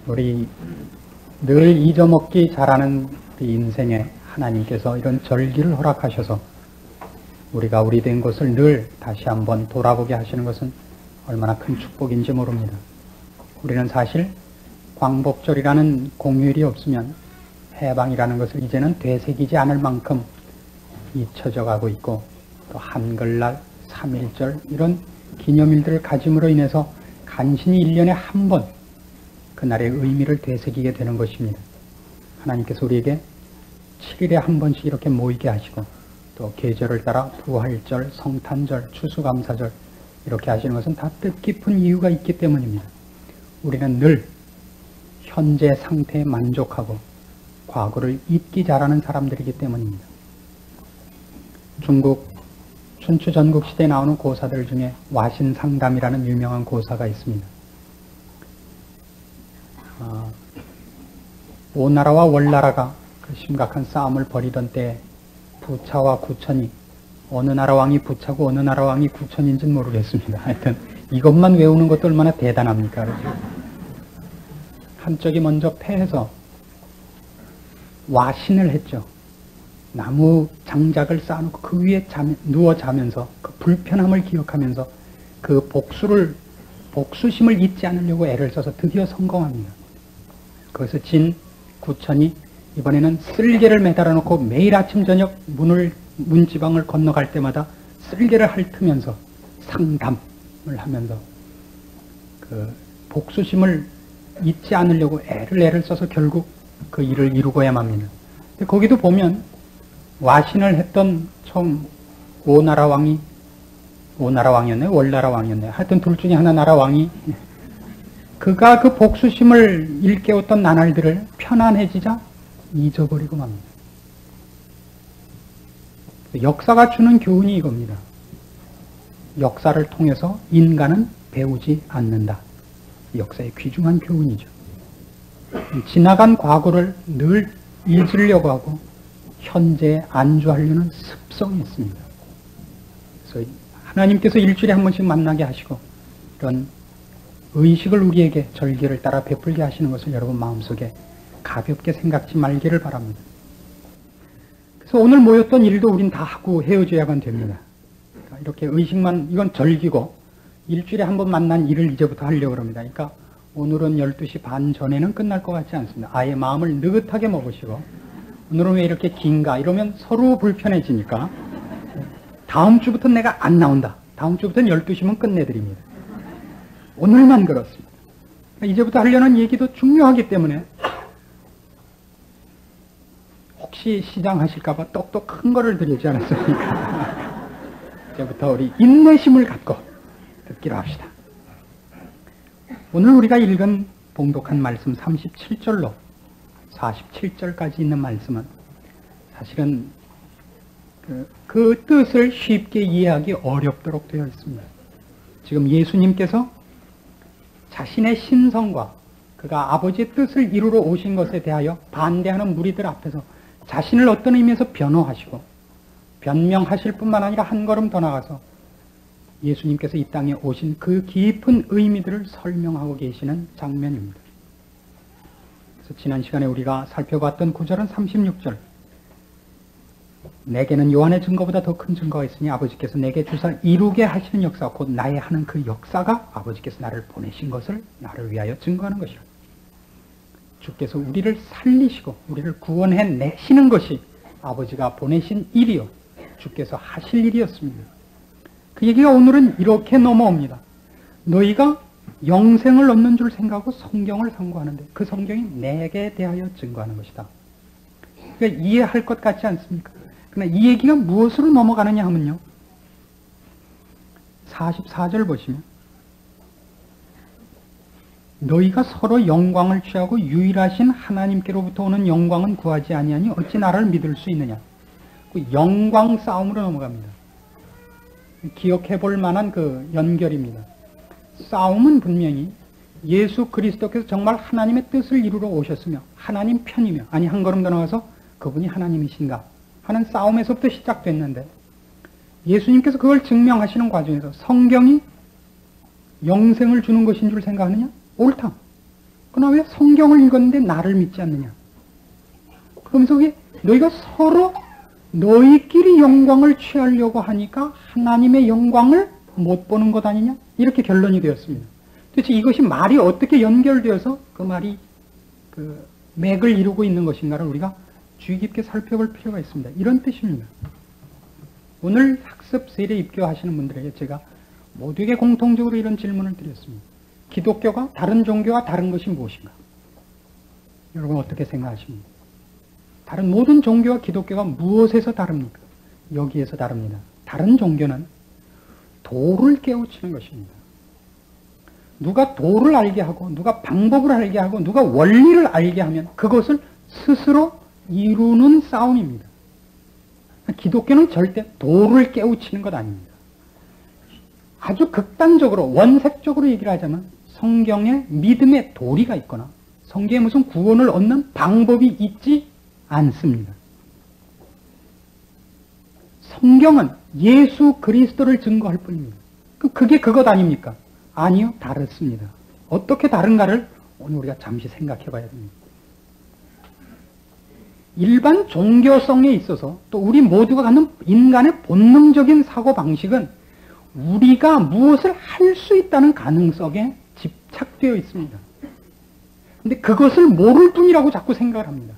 우리 늘 잊어먹기 잘하는 우리 인생에 하나님께서 이런 절기를 허락하셔서 우리가 우리 된 것을 늘 다시 한번 돌아보게 하시는 것은 얼마나 큰 축복인지 모릅니다. 우리는 사실 광복절이라는 공휴일이 없으면 해방이라는 것을 이제는 되새기지 않을 만큼 잊혀져 가고 있고, 또 한글날, 3.1절 이런 기념일들을 가짐으로 인해서 간신히 1년에 한 번 그날의 의미를 되새기게 되는 것입니다. 하나님께서 우리에게 7일에 한 번씩 이렇게 모이게 하시고, 또 계절을 따라 부활절, 성탄절, 추수감사절 이렇게 하시는 것은 다 뜻깊은 이유가 있기 때문입니다. 우리는 늘 현재 상태에 만족하고 과거를 잊기 잘하는 사람들이기 때문입니다. 중국 춘추 전국시대에 나오는 고사들 중에 와신상담이라는 유명한 고사가 있습니다. 오나라와 월나라가 그 심각한 싸움을 벌이던 때에 부차와 구천이, 어느 나라 왕이 부차고 어느 나라 왕이 구천인지는 모르겠습니다. 하여튼 이것만 외우는 것도 얼마나 대단합니까? 그렇죠? 한쪽이 먼저 패해서 와신을 했죠. 나무 장작을 쌓아놓고 그 위에 누워 자면서 그 불편함을 기억하면서 그 복수심을 잊지 않으려고 애를 써서 드디어 성공합니다. 거기서 진 구천이 이번에는 쓸개를 매달아 놓고 매일 아침 저녁 문지방을 건너갈 때마다 쓸개를 핥으면서 상담을 하면서 그 복수심을 잊지 않으려고 애를 써서 결국 그 일을 이루고야 맙니다. 근데 거기도 보면 와신을 했던 처음 오나라 왕이었네요, 월나라 왕이었네요. 하여튼 둘 중에 하나 나라 왕이, 그가 그 복수심을 일깨웠던 나날들을 편안해지자 잊어버리고 맙니다. 역사가 주는 교훈이 이겁니다. 역사를 통해서 인간은 배우지 않는다. 역사의 귀중한 교훈이죠. 지나간 과거를 늘 잊으려고 하고 현재에 안주하려는 습성이 있습니다. 그래서 하나님께서 일주일에 한 번씩 만나게 하시고 이런 의식을 우리에게 절기를 따라 베풀게 하시는 것을 여러분 마음속에 가볍게 생각지 말기를 바랍니다. 그래서 오늘 모였던 일도 우린 다 하고 헤어져야만 됩니다. 이렇게 의식만, 이건 절기고 일주일에 한 번 만난 일을 이제부터 하려고 합니다. 그러니까 오늘은 12시 반 전에는 끝날 것 같지 않습니다. 아예 마음을 느긋하게 먹으시고, 오늘은 왜 이렇게 긴가 이러면 서로 불편해지니까 다음 주부터는 내가 안 나온다. 다음 주부터는 12시면 끝내드립니다. 오늘만 그렇습니다. 이제부터 하려는 얘기도 중요하기 때문에 혹시 시장하실까봐 떡도 큰 거를 드리지 않았습니까? 이제부터 우리 인내심을 갖고 듣기로 합시다. 오늘 우리가 읽은 봉독한 말씀 37절로 47절까지 있는 말씀은 사실은 그 뜻을 쉽게 이해하기 어렵도록 되어 있습니다. 지금 예수님께서 자신의 신성과 그가 아버지의 뜻을 이루러 오신 것에 대하여 반대하는 무리들 앞에서 자신을 어떤 의미에서 변호하시고 변명하실 뿐만 아니라 한 걸음 더 나가서 예수님께서 이 땅에 오신 그 깊은 의미들을 설명하고 계시는 장면입니다. 그래서 지난 시간에 우리가 살펴봤던 구절은 36절. 내게는 요한의 증거보다 더 큰 증거가 있으니 아버지께서 내게 주사 이루게 하시는 역사, 곧 나의 하는 그 역사가 아버지께서 나를 보내신 것을 나를 위하여 증거하는 것이라. 주께서 우리를 살리시고 우리를 구원해 내시는 것이 아버지가 보내신 일이요, 주께서 하실 일이었습니다. 그 얘기가 오늘은 이렇게 넘어옵니다. 너희가 영생을 얻는 줄 생각하고 성경을 상고하는데 그 성경이 내게 대하여 증거하는 것이다. 그러니까 이해할 것 같지 않습니까? 그러나 이 얘기가 무엇으로 넘어가느냐 하면요, 44절 보시면 너희가 서로 영광을 취하고 유일하신 하나님께로부터 오는 영광은 구하지 아니하니 어찌 나를 믿을 수 있느냐. 그 영광 싸움으로 넘어갑니다. 기억해 볼 만한 그 연결입니다. 싸움은 분명히 예수 그리스도께서 정말 하나님의 뜻을 이루러 오셨으며 하나님 편이며, 아니 한 걸음 더 나가서 그분이 하나님이신가 하는 싸움에서부터 시작됐는데, 예수님께서 그걸 증명하시는 과정에서 성경이 영생을 주는 것인 줄 생각하느냐? 옳다. 그러나 왜 성경을 읽었는데 나를 믿지 않느냐? 그러면서 왜 너희가 서로 너희끼리 영광을 취하려고 하니까 하나님의 영광을 못 보는 것 아니냐? 이렇게 결론이 되었습니다. 도대체 이것이 말이 어떻게 연결되어서 그 말이 그 맥을 이루고 있는 것인가를 우리가 주의 깊게 살펴볼 필요가 있습니다. 이런 뜻입니다. 오늘 학습 세례 입교하시는 분들에게 제가 모두에게 공통적으로 이런 질문을 드렸습니다. 기독교가 다른 종교와 다른 것이 무엇인가? 여러분 어떻게 생각하십니까? 다른 모든 종교와 기독교가 무엇에서 다릅니까? 여기에서 다릅니다. 다른 종교는 도를 깨우치는 것입니다. 누가 도를 알게 하고 누가 방법을 알게 하고 누가 원리를 알게 하면 그것을 스스로 이루는 싸움입니다. 기독교는 절대 도를 깨우치는 것 아닙니다. 아주 극단적으로 원색적으로 얘기를 하자면 성경에 믿음의 도리가 있거나 성경에 무슨 구원을 얻는 방법이 있지 않습니다. 성경은 예수 그리스도를 증거할 뿐입니다. 그게 그것 아닙니까? 아니요, 다릅니다. 어떻게 다른가를 오늘 우리가 잠시 생각해 봐야 됩니다. 일반 종교성에 있어서 또 우리 모두가 갖는 인간의 본능적인 사고방식은 우리가 무엇을 할 수 있다는 가능성에 집착되어 있습니다. 그런데 그것을 모를 뿐이라고 자꾸 생각을 합니다.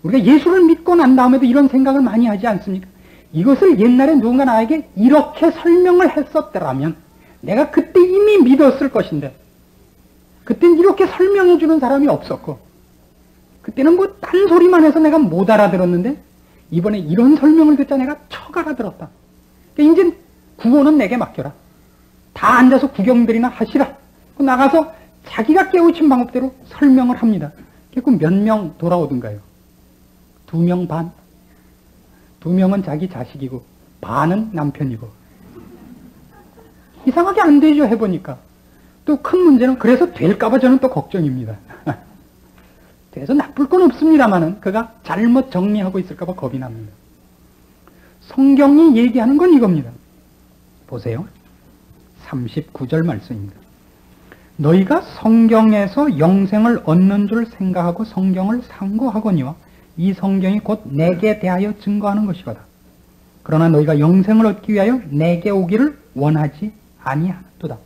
우리가 예수를 믿고 난 다음에도 이런 생각을 많이 하지 않습니까? 이것을 옛날에 누군가 나에게 이렇게 설명을 했었더라면 내가 그때 이미 믿었을 것인데 그때는 이렇게 설명해 주는 사람이 없었고 그때는 뭐 딴소리만 해서 내가 못 알아들었는데 이번에 이런 설명을 듣자 내가 척 알아들었다. 그러니까 이제 구원은 내게 맡겨라. 다 앉아서 구경들이나 하시라. 나가서 자기가 깨우친 방법대로 설명을 합니다. 결국 몇 명 돌아오던가요? 2명 반? 2명은 자기 자식이고 반은 남편이고. 이상하게 안 되죠, 해보니까. 또 큰 문제는 그래서 될까봐 저는 또 걱정입니다. 돼서 나쁠 건 없습니다만은 그가 잘못 정리하고 있을까봐 겁이 납니다. 성경이 얘기하는 건 이겁니다. 보세요. 39절 말씀입니다. 너희가 성경에서 영생을 얻는 줄 생각하고 성경을 상고하거니와 이 성경이 곧 내게 대하여 증거하는 것이거다. 그러나 너희가 영생을 얻기 위하여 내게 오기를 원하지 아니하도다.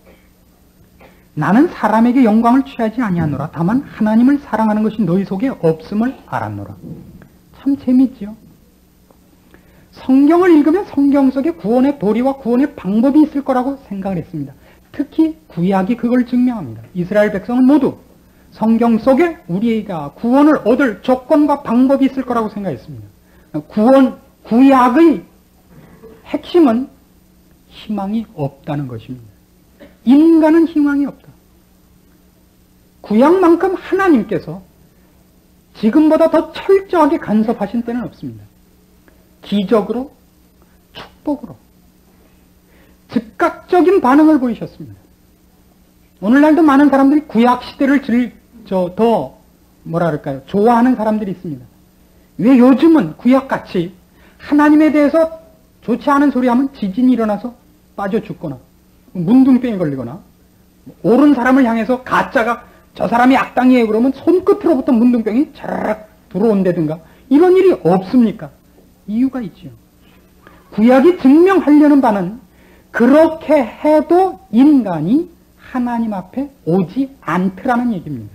나는 사람에게 영광을 취하지 아니하노라. 다만 하나님을 사랑하는 것이 너희 속에 없음을 알았노라. 참 재밌지요. 성경을 읽으면 성경 속에 구원의 도리와 구원의 방법이 있을 거라고 생각을 했습니다. 특히 구약이 그걸 증명합니다. 이스라엘 백성은 모두 성경 속에 우리가 구원을 얻을 조건과 방법이 있을 거라고 생각했습니다. 구약의 핵심은 희망이 없다는 것입니다. 인간은 희망이 없다. 구약만큼 하나님께서 지금보다 더 철저하게 간섭하신 때는 없습니다. 기적으로, 축복으로 즉각적인 반응을 보이셨습니다. 오늘날도 많은 사람들이 구약 시대를 더 좋아하는 사람들이 있습니다. 왜 요즘은 구약같이 하나님에 대해서 좋지 않은 소리 하면 지진이 일어나서 빠져 죽거나 문둥병에 걸리거나 옳은 사람을 향해서 가짜가 저 사람이 악당이에요 그러면 손끝으로부터 문둥병이 자라락 들어온다든가 이런 일이 없습니까? 이유가 있죠. 구약이 증명하려는 바는 그렇게 해도 인간이 하나님 앞에 오지 않더라는 얘기입니다.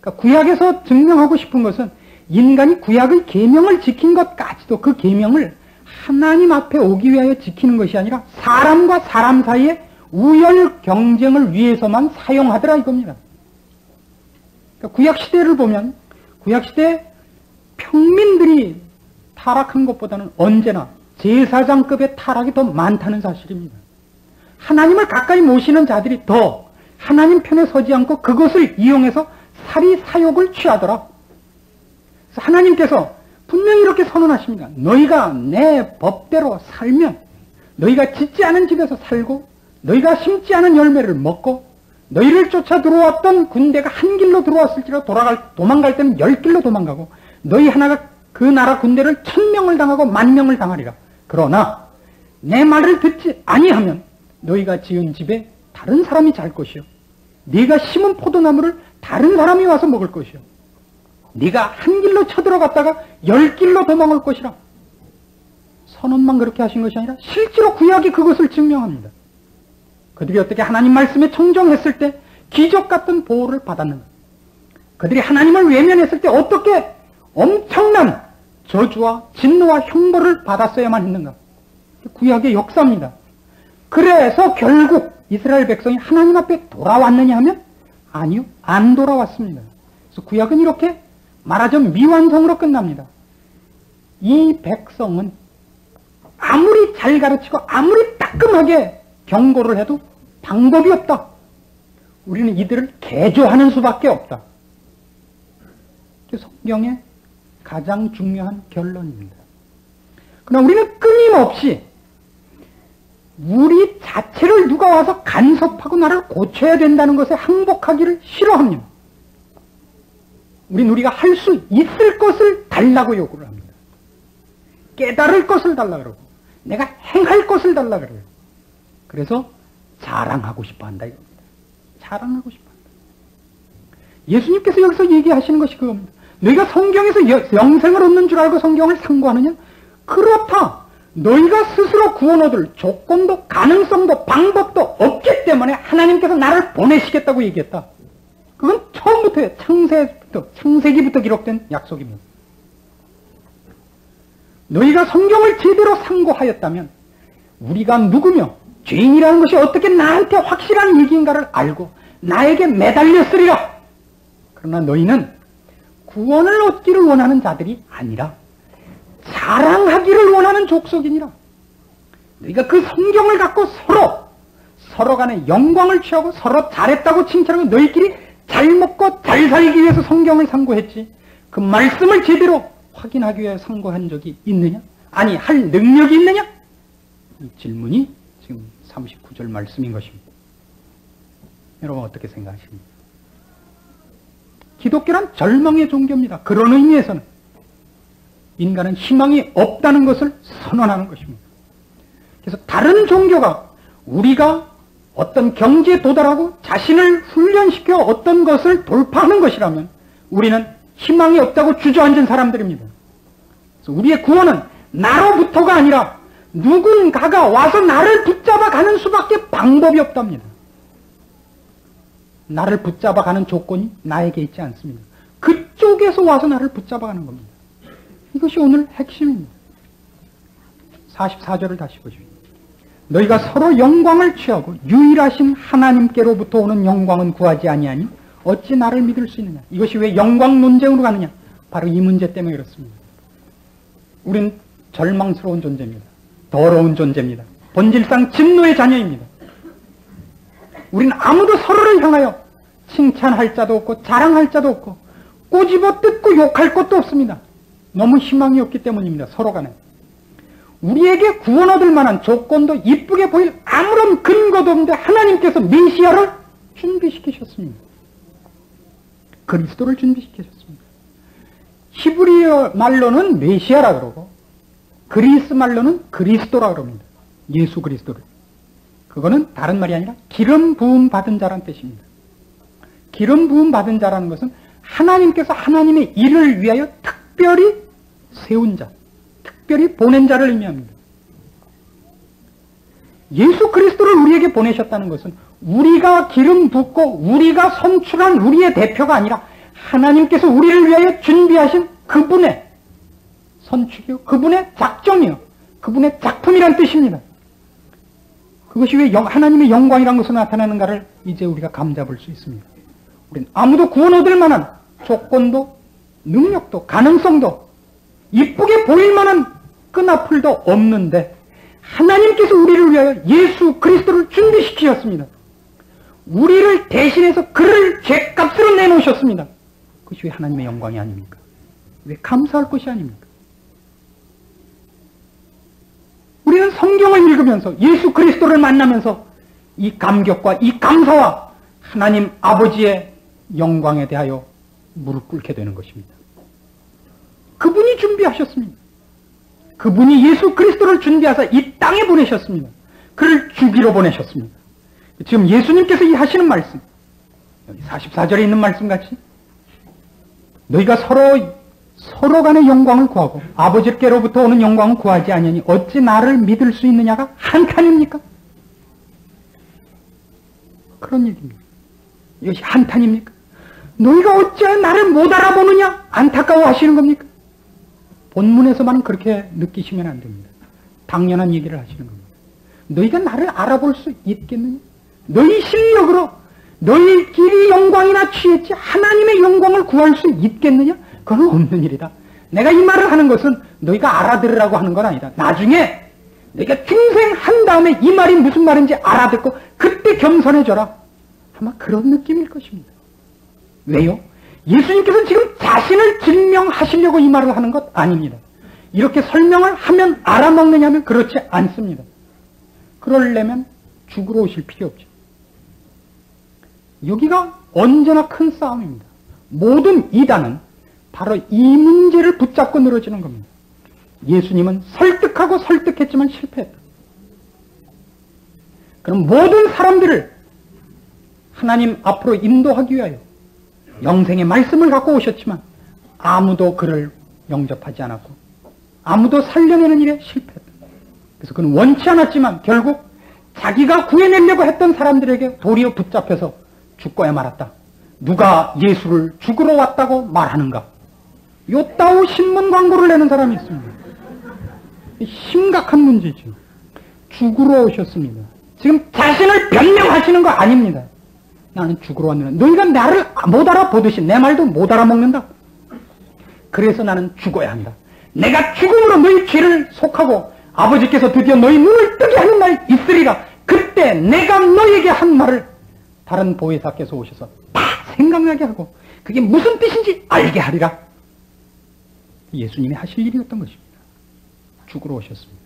그러니까 구약에서 증명하고 싶은 것은 인간이 구약의 계명을 지킨 것까지도 그 계명을 하나님 앞에 오기 위하여 지키는 것이 아니라 사람과 사람 사이의 우열 경쟁을 위해서만 사용하더라 이겁니다. 그러니까 구약시대를 보면 구약시대 평민들이 타락한 것보다는 언제나 제사장급의 타락이 더 많다는 사실입니다. 하나님을 가까이 모시는 자들이 더 하나님 편에 서지 않고 그것을 이용해서 사리 사욕을 취하더라. 그래서 하나님께서 분명히 이렇게 선언하십니다. 너희가 내 법대로 살면 너희가 짓지 않은 집에서 살고 너희가 심지 않은 열매를 먹고 너희를 쫓아 들어왔던 군대가 한 길로 들어왔을지라 도망갈 때는 10길로 도망가고 너희 하나가 그 나라 군대를 1000명을 당하고 10,000명을 당하리라. 그러나 내 말을 듣지 아니하면 너희가 지은 집에 다른 사람이 잘 것이요 네가 심은 포도나무를 다른 사람이 와서 먹을 것이요. 네가 한 길로 쳐들어갔다가 10길로 도망올 것이라. 선언만 그렇게 하신 것이 아니라 실제로 구약이 그것을 증명합니다. 그들이 어떻게 하나님 말씀에 청정했을 때 기적 같은 보호를 받았는가. 그들이 하나님을 외면했을 때 어떻게 엄청난 저주와 진노와 형벌을 받았어야만 했는가. 구약의 역사입니다. 그래서 결국 이스라엘 백성이 하나님 앞에 돌아왔느냐 하면 아니요, 안 돌아왔습니다. 그래서 구약은 이렇게 말하자면 미완성으로 끝납니다. 이 백성은 아무리 잘 가르치고 아무리 따끔하게 경고를 해도 방법이 없다. 우리는 이들을 개조하는 수밖에 없다. 성경의 가장 중요한 결론입니다. 그러나 우리는 끊임없이 우리 자체를 누가 와서 간섭하고 나를 고쳐야 된다는 것에 항복하기를 싫어합니다. 우리는 우리가 할 수 있을 것을 달라고 요구를 합니다. 깨달을 것을 달라고 그러고 내가 행할 것을 달라고 그래요. 그래서 자랑하고 싶어 한다 이겁니다. 자랑하고 싶어 한다. 예수님께서 여기서 얘기하시는 것이 그겁니다. 너희가 성경에서 영생을 얻는 줄 알고 성경을 상고하느냐? 그렇다. 너희가 스스로 구원 얻을 조건도 가능성도 방법도 없기 때문에 하나님께서 나를 보내시겠다고 얘기했다. 그건 처음부터요. 창세기부터 기록된 약속입니다. 너희가 성경을 제대로 상고하였다면 우리가 누구며 죄인이라는 것이 어떻게 나한테 확실한 얘기인가를 알고 나에게 매달렸으리라. 그러나 너희는 구원을 얻기를 원하는 자들이 아니라 자랑하기를 원하는 족속이니라. 너희가 그 성경을 갖고 서로 간에 영광을 취하고 서로 잘했다고 칭찬하고 너희끼리 잘 먹고 잘 살기 위해서 성경을 상고했지. 그 말씀을 제대로 확인하기 위해 상고한 적이 있느냐? 아니, 할 능력이 있느냐? 이 질문이 지금 39절 말씀인 것입니다. 여러분 어떻게 생각하십니까? 기독교란 절망의 종교입니다. 그런 의미에서는 인간은 희망이 없다는 것을 선언하는 것입니다. 그래서 다른 종교가 우리가 어떤 경지에 도달하고 자신을 훈련시켜 어떤 것을 돌파하는 것이라면 우리는 희망이 없다고 주저앉은 사람들입니다. 그래서 우리의 구원은 나로부터가 아니라 누군가가 와서 나를 붙잡아 가는 수밖에 방법이 없답니다. 나를 붙잡아 가는 조건이 나에게 있지 않습니다. 그쪽에서 와서 나를 붙잡아 가는 겁니다. 이것이 오늘 핵심입니다. 44절을 다시 보죠. 너희가 서로 영광을 취하고 유일하신 하나님께로부터 오는 영광은 구하지 아니하니 어찌 나를 믿을 수 있느냐. 이것이 왜 영광 논쟁으로 가느냐. 바로 이 문제 때문에 그렇습니다. 우린 절망스러운 존재입니다. 더러운 존재입니다. 본질상 진노의 자녀입니다. 우린 아무도 서로를 향하여 칭찬할 자도 없고 자랑할 자도 없고 꼬집어 뜯고 욕할 것도 없습니다. 너무 희망이 없기 때문입니다. 서로 간에. 우리에게 구원 얻을 만한 조건도 이쁘게 보일 아무런 근거도 없는데 하나님께서 메시아를 준비시키셨습니다. 그리스도를 준비시키셨습니다. 히브리어 말로는 메시아라 그러고 그리스 말로는 그리스도라 그럽니다. 예수 그리스도를. 그거는 다른 말이 아니라 기름 부음 받은 자란 뜻입니다. 기름 부음 받은 자라는 것은 하나님께서 하나님의 일을 위하여 특별히 세운 자, 특별히 보낸 자를 의미합니다. 예수 그리스도를 우리에게 보내셨다는 것은 우리가 기름 붓고 우리가 선출한 우리의 대표가 아니라 하나님께서 우리를 위하여 준비하신 그분의 선축이요, 그분의 작정이요, 그분의 작품이란 뜻입니다. 그것이 왜 하나님의 영광이라는 것으로 나타나는가를 이제 우리가 감잡을 수 있습니다. 우리는 아무도 구원 얻을 만한 조건도 능력도 가능성도 이쁘게 보일 만한 끈앞을도 없는데 하나님께서 우리를 위하여 예수 그리스도를 준비시키셨습니다. 우리를 대신해서 그를 죄값으로 내놓으셨습니다. 그것이 왜 하나님의 영광이 아닙니까? 왜 감사할 것이 아닙니까? 우리는 성경을 읽으면서 예수 그리스도를 만나면서 이 감격과 이 감사와 하나님 아버지의 영광에 대하여 무릎 꿇게 되는 것입니다. 그분이 준비하셨습니다. 그분이 예수 그리스도를 준비하사 이 땅에 보내셨습니다. 그를 죽이러 보내셨습니다. 지금 예수님께서 이 하시는 말씀, 여기 44절에 있는 말씀같이 너희가 서로 간의 영광을 구하고 아버지께로부터 오는 영광을 구하지 아니하니 어찌 나를 믿을 수 있느냐가 한탄입니까? 그런 얘기입니다. 이것이 한탄입니까? 너희가 어찌 나를 못 알아보느냐? 안타까워하시는 겁니까? 본문에서만은 그렇게 느끼시면 안 됩니다. 당연한 얘기를 하시는 겁니다. 너희가 나를 알아볼 수 있겠느냐? 너희 실력으로 너희끼리 영광이나 취했지 하나님의 영광을 구할 수 있겠느냐? 그건 없는 일이다. 내가 이 말을 하는 것은 너희가 알아들으라고 하는 건 아니다. 나중에 너희가 중생한 다음에 이 말이 무슨 말인지 알아듣고 그때 겸손해져라. 아마 그런 느낌일 것입니다. 왜요? 예수님께서는 지금 자신을 증명하시려고 이 말을 하는 것 아닙니다. 이렇게 설명을 하면 알아먹느냐 하면 그렇지 않습니다. 그러려면 죽으러 오실 필요 없죠. 여기가 언제나 큰 싸움입니다. 모든 이단은 바로 이 문제를 붙잡고 늘어지는 겁니다. 예수님은 설득하고 설득했지만 실패했다. 그럼 모든 사람들을 하나님 앞으로 인도하기 위하여 영생의 말씀을 갖고 오셨지만 아무도 그를 영접하지 않았고 아무도 살려내는 일에 실패했다. 그래서 그는 원치 않았지만 결국 자기가 구해내려고 했던 사람들에게 도리어 붙잡혀서 죽고야 말았다. 누가 예수를 죽으러 왔다고 말하는가? 요따오 신문 광고를 내는 사람이 있습니다. 심각한 문제죠. 죽으러 오셨습니다. 지금 자신을 변명하시는 거 아닙니다. 나는 죽으러 왔느냐. 너희가 나를 못 알아보듯이 내 말도 못 알아먹는다. 그래서 나는 죽어야 한다. 내가 죽음으로 너희 죄를 속하고 아버지께서 드디어 너희 눈을 뜨게 하는 날 있으리라. 그때 내가 너희에게 한 말을 다른 보혜사께서 오셔서 다 생각나게 하고 그게 무슨 뜻인지 알게 하리라. 예수님이 하실 일이었던 것입니다. 죽으러 오셨습니다.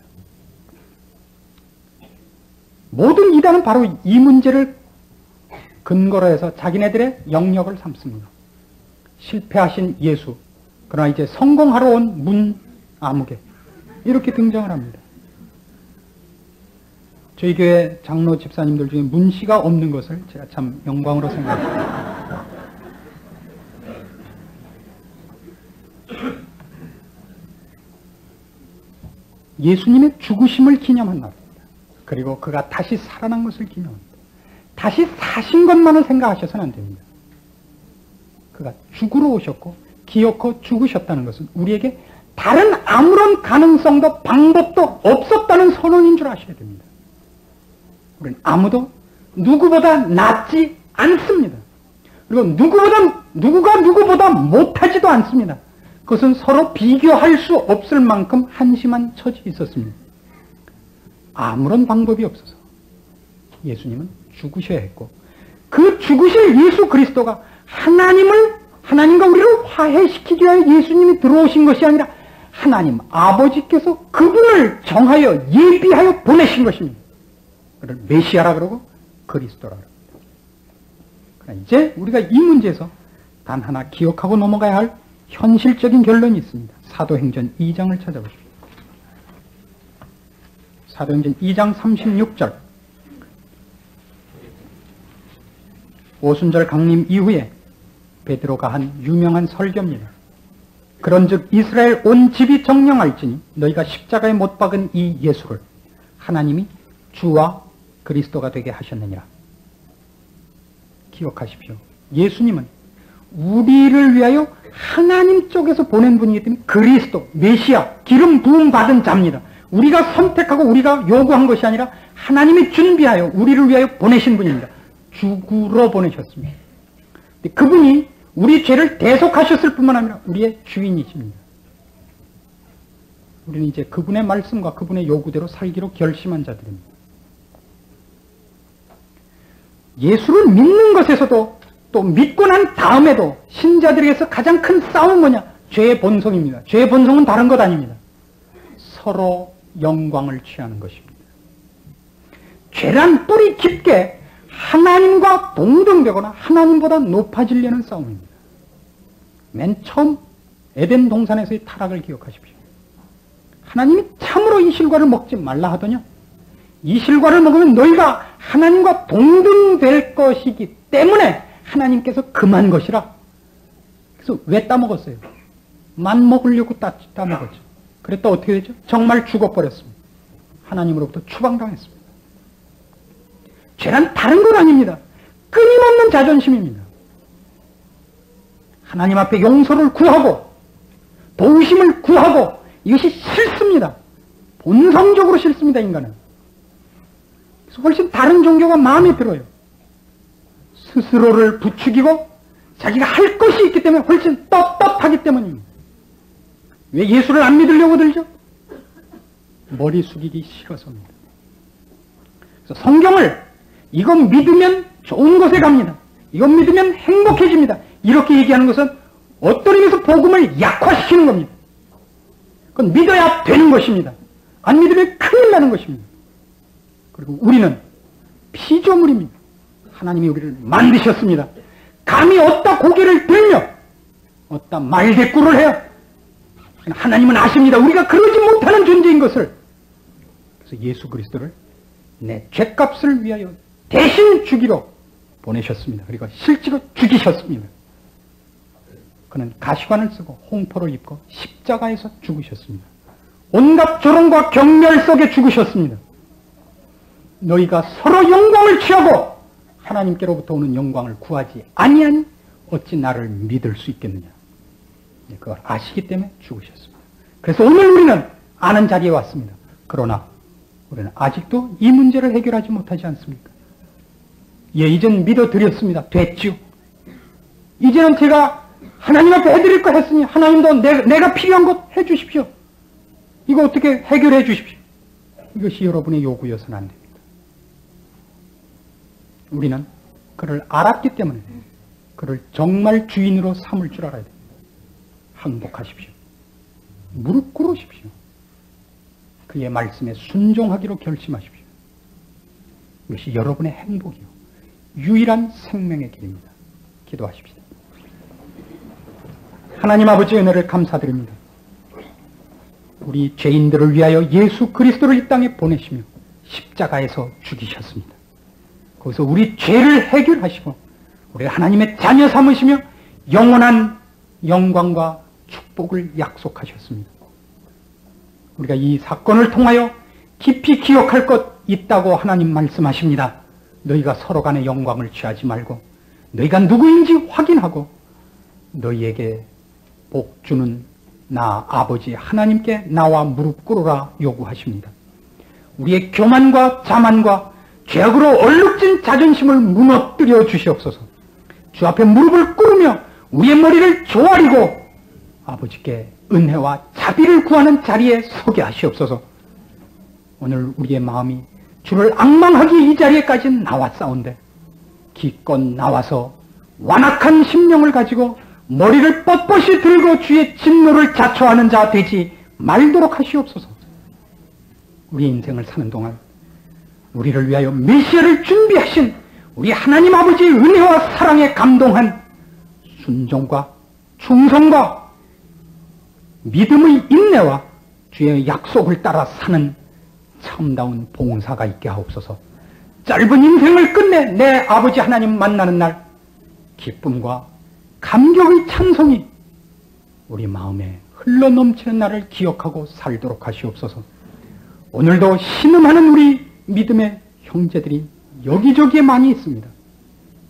모든 이단은 바로 이 문제를 근거로 해서 자기네들의 영역을 삼습니다. 실패하신 예수, 그러나 이제 성공하러 온 문 아무개, 이렇게 등장을 합니다. 저희 교회 장로 집사님들 중에 문씨가 없는 것을 제가 참 영광으로 생각합니다. 예수님의 죽으심을 기념한 날입니다. 그리고 그가 다시 살아난 것을 기념합니다. 다시 사신 것만을 생각하셔서는 안 됩니다. 그가 죽으러 오셨고 기어코 죽으셨다는 것은 우리에게 다른 아무런 가능성도 방법도 없었다는 선언인 줄 아셔야 됩니다. 우리는 아무도 누구보다 낫지 않습니다. 그리고 누구가 누구보다 못하지도 않습니다. 그것은 서로 비교할 수 없을 만큼 한심한 처지에 있었습니다. 아무런 방법이 없어서 예수님은 죽으셔야 했고, 그 죽으실 예수 그리스도가 하나님과 우리를 화해시키기 위하여 예수님이 들어오신 것이 아니라 하나님 아버지께서 그분을 정하여 예비하여 보내신 것입니다. 그를 메시아라 그러고 그리스도라 그럽니다. 그러나 이제 우리가 이 문제에서 단 하나 기억하고 넘어가야 할 현실적인 결론이 있습니다. 사도행전 2장을 찾아보십시오. 사도행전 2장 36절. 오순절 강림 이후에 베드로가 한 유명한 설교입니다. 그런즉 이스라엘 온 집이 정령할지니 너희가 십자가에 못 박은 이 예수를 하나님이 주와 그리스도가 되게 하셨느니라. 기억하십시오. 예수님은 우리를 위하여 하나님 쪽에서 보낸 분이기 때문에 그리스도, 메시아, 기름 부음 받은 자입니다. 우리가 선택하고 우리가 요구한 것이 아니라 하나님이 준비하여 우리를 위하여 보내신 분입니다. 죽으러 보내셨습니다. 그분이 우리 죄를 대속하셨을 뿐만 아니라 우리의 주인이십니다. 우리는 이제 그분의 말씀과 그분의 요구대로 살기로 결심한 자들입니다. 예수를 믿는 것에서도 또 믿고 난 다음에도 신자들에게서 가장 큰 싸움은 뭐냐? 죄의 본성입니다. 죄의 본성은 다른 것 아닙니다. 서로 영광을 취하는 것입니다. 죄란 뿌리 깊게 하나님과 동등되거나 하나님보다 높아지려는 싸움입니다. 맨 처음 에덴 동산에서의 타락을 기억하십시오. 하나님이 참으로 이 실과를 먹지 말라 하더냐? 이 실과를 먹으면 너희가 하나님과 동등될 것이기 때문에 하나님께서 금한 것이라. 그래서 왜 따먹었어요? 만 먹으려고 따먹었죠. 그랬다 어떻게 되죠? 정말 죽어버렸습니다. 하나님으로부터 추방당했습니다. 죄란 다른 건 아닙니다. 끊임없는 자존심입니다. 하나님 앞에 용서를 구하고 도우심을 구하고 이것이 싫습니다. 본성적으로 싫습니다, 인간은. 그래서 훨씬 다른 종교가 마음에 들어요. 스스로를 부추기고 자기가 할 것이 있기 때문에 훨씬 떳떳하기 때문입니다. 왜 예수를 안 믿으려고 들죠? 머리 숙이기 싫어서입니다. 그래서 성경을 이건 믿으면 좋은 곳에 갑니다. 이건 믿으면 행복해집니다. 이렇게 얘기하는 것은 어떤 의미에서 복음을 약화시키는 겁니다. 그건 믿어야 되는 것입니다. 안 믿으면 큰일 나는 것입니다. 그리고 우리는 피조물입니다. 하나님이 우리를 만드셨습니다. 감히 어디다 고개를 들며 어디다 말대꾸를 해요. 하나님은 아십니다. 우리가 그러지 못하는 존재인 것을. 그래서 예수 그리스도를 내 죄값을 위하여 대신 죽이러 보내셨습니다. 그리고 실제로 죽이셨습니다. 그는 가시관을 쓰고 홍포를 입고 십자가에서 죽으셨습니다. 온갖 조롱과 경멸 속에 죽으셨습니다. 너희가 서로 영광을 취하고 하나님께로부터 오는 영광을 구하지 아니하니 어찌 나를 믿을 수 있겠느냐. 그걸 아시기 때문에 죽으셨습니다. 그래서 오늘 우리는 아는 자리에 왔습니다. 그러나 우리는 아직도 이 문제를 해결하지 못하지 않습니까? 예, 이젠 믿어드렸습니다. 됐죠. 이제는 제가 하나님 앞에 해드릴 거 했으니 하나님도 내가 필요한 것 해주십시오. 이거 어떻게 해결해 주십시오. 이것이 여러분의 요구여서는 안 됩니다. 우리는 그를 알았기 때문에 그를 정말 주인으로 삼을 줄 알아야 됩니다. 항복하십시오. 무릎 꿇으십시오. 그의 말씀에 순종하기로 결심하십시오. 이것이 여러분의 행복이요 유일한 생명의 길입니다. 기도하십시오. 하나님 아버지 은혜를 감사드립니다. 우리 죄인들을 위하여 예수 그리스도를 이 땅에 보내시며 십자가에서 죽이셨습니다. 거기서 우리 죄를 해결하시고 우리 하나님의 자녀 삼으시며 영원한 영광과 축복을 약속하셨습니다. 우리가 이 사건을 통하여 깊이 기억할 것 있다고 하나님 말씀하십니다. 너희가 서로 간의 영광을 취하지 말고 너희가 누구인지 확인하고 너희에게 복 주는 나 아버지 하나님께 나와 무릎 꿇으라 요구하십니다. 우리의 교만과 자만과 죄악으로 얼룩진 자존심을 무너뜨려 주시옵소서. 주 앞에 무릎을 꿇으며 우리의 머리를 조아리고 아버지께 은혜와 자비를 구하는 자리에 서게 하시옵소서. 오늘 우리의 마음이 주를 앙망하기 이 자리에까지 나왔사온데 기껏 나와서 완악한 심령을 가지고 머리를 뻣뻣이 들고 주의 진노를 자초하는 자 되지 말도록 하시옵소서. 우리 인생을 사는 동안 우리를 위하여 메시아를 준비하신 우리 하나님 아버지의 은혜와 사랑에 감동한 순종과 충성과 믿음의 인내와 주의 약속을 따라 사는 참다운 봉사가 있게 하옵소서. 짧은 인생을 끝내 내 아버지 하나님 만나는 날 기쁨과 감격의 찬송이 우리 마음에 흘러넘치는 날을 기억하고 살도록 하시옵소서. 오늘도 신음하는 우리 믿음의 형제들이 여기저기에 많이 있습니다.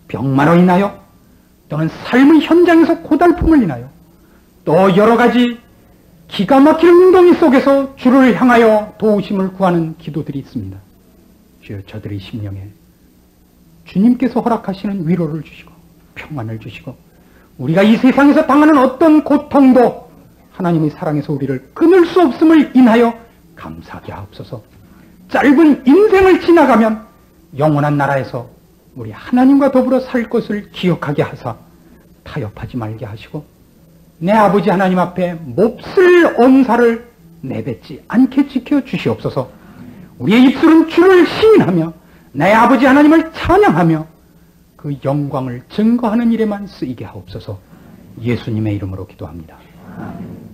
병마로 인하여 또는 삶의 현장에서 고달픔을 인하여 또 여러 가지 기가 막힌 운동이 속에서 주를 향하여 도우심을 구하는 기도들이 있습니다. 주여 저들의 심령에 주님께서 허락하시는 위로를 주시고 평안을 주시고 우리가 이 세상에서 당하는 어떤 고통도 하나님의 사랑에서 우리를 끊을 수 없음을 인하여 감사하게 하옵소서. 짧은 인생을 지나가면 영원한 나라에서 우리 하나님과 더불어 살 것을 기억하게 하사 타협하지 말게 하시고 내 아버지 하나님 앞에 몹쓸 언사를 내뱉지 않게 지켜주시옵소서. 우리의 입술은 주를 시인하며 내 아버지 하나님을 찬양하며 그 영광을 증거하는 일에만 쓰이게 하옵소서. 예수님의 이름으로 기도합니다. 아멘.